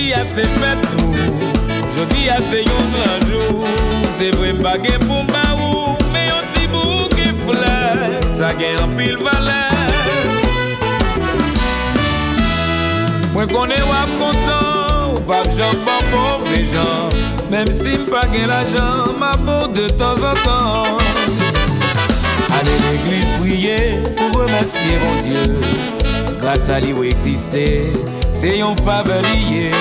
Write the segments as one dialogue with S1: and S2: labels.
S1: dis à c'est fait tout. Je dis à c'est un grand jour. C'est vrai pas gain pour baou, mais un petit bout qui fleur, ça gagne en pile valeur. Moi connais ou content, ou pas j'en pas pauvre les gens. Même si m'pas gain l'argent, ma peau de temps en temps. Aller l'église prier pour remercier mon Dieu. Grâce à lui où exister, c'est un faveur lié.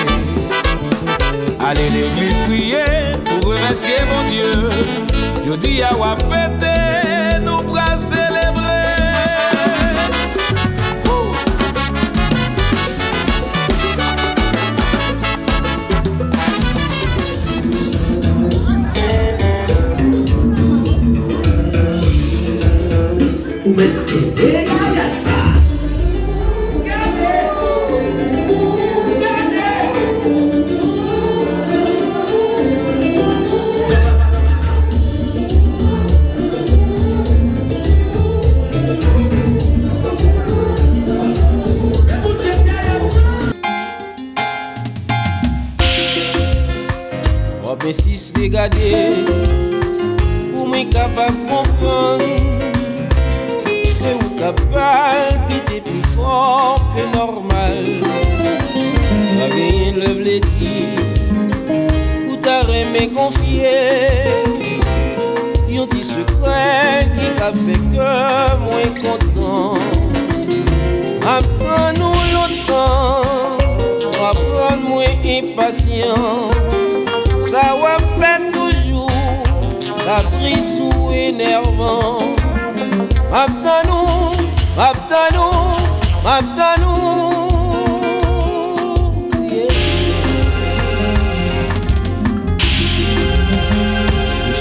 S1: Aller l'église prier pour remercier mon Dieu. Je dis à wa fêter, nous bras célébrer.
S2: Où mettez des gars ça?
S3: Mais si se regarder, pour moi capable de comprendre, mais ou capable de plus fort que normal. Ça vient le bledi, ou t'as aimé confier, yon petit secret qui a fait que moins content. Apprends-nous longtemps, apprends moins impatient. Ça va faire toujours la prise sous énervant. Attends-nous, attends-nous, attends-nous. Yeah.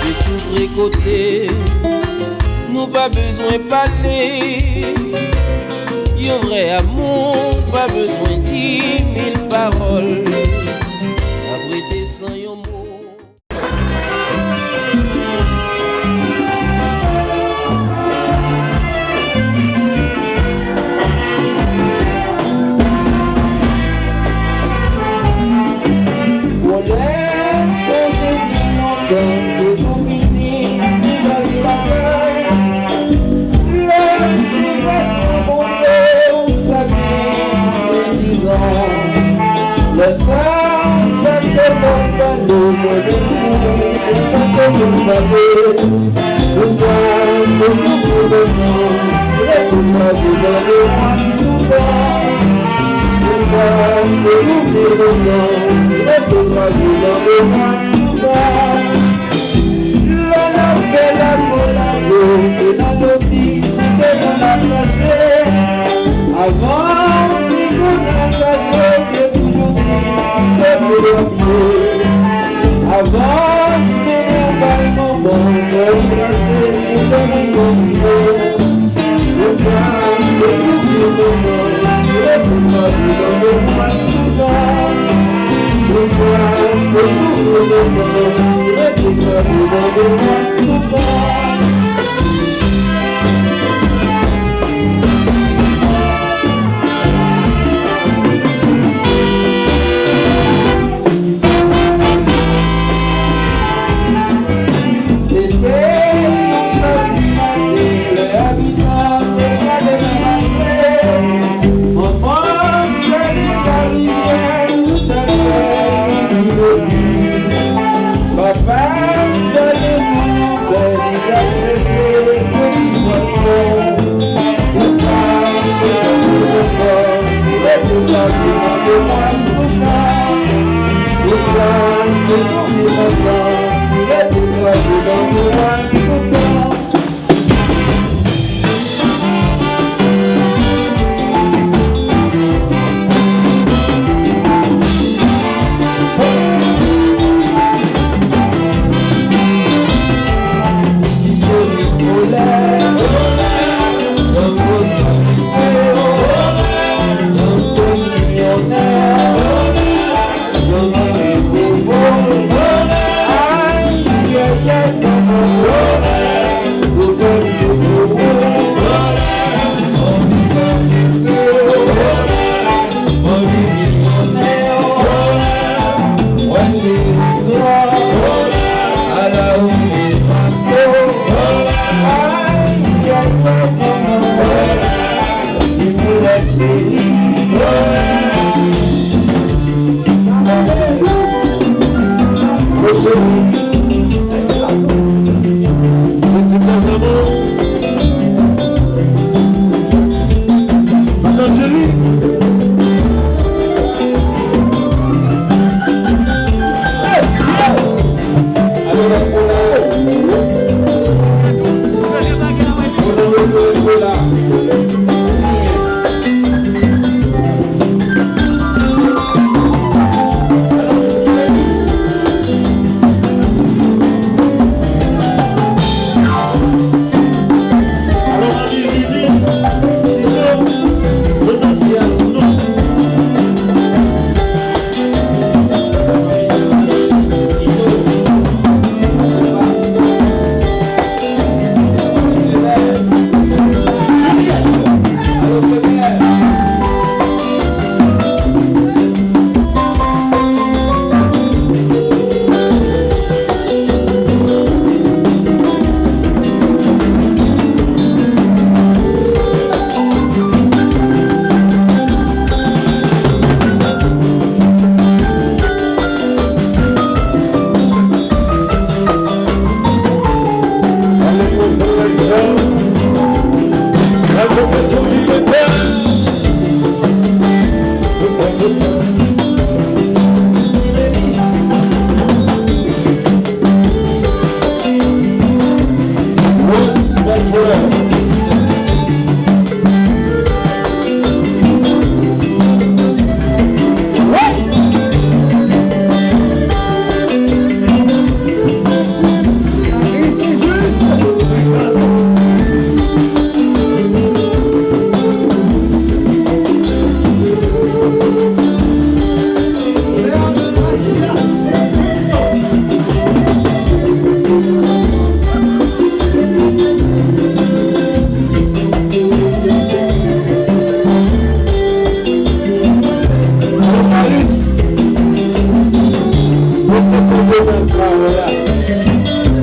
S3: J'ai tout récolté, nous pas besoin de parler. Y'a vrai amour, pas besoin de 10 000 paroles. Abrité sans yon mot.
S4: Le sang de mon nous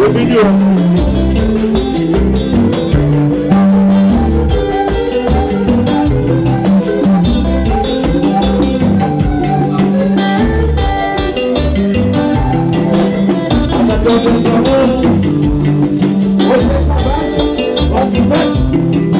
S4: vidéo on a